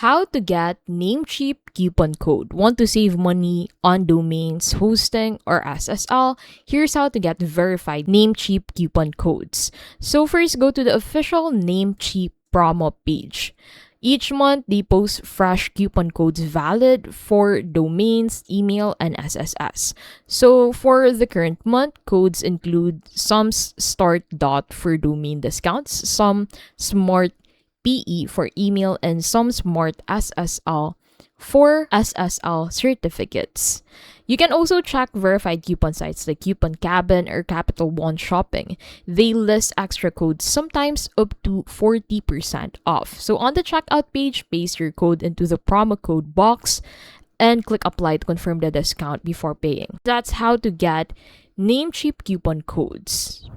How to get Namecheap coupon code. Want to save money on domains, hosting, or SSL? Here's how to get verified Namecheap coupon codes. So first, go to the official Namecheap promo page. Each month, they post fresh coupon codes valid for domains, email, and SSS. So for the current month, codes include some start dot for domain discounts, some smart PE for email, and some smart SSL for SSL certificates. You can also check verified coupon sites like Coupon Cabin or Capital One Shopping. They list extra codes, sometimes up to 40% off. So on the checkout page, paste your code into the promo code box and click apply to confirm the discount before paying. That's how to get Namecheap coupon codes.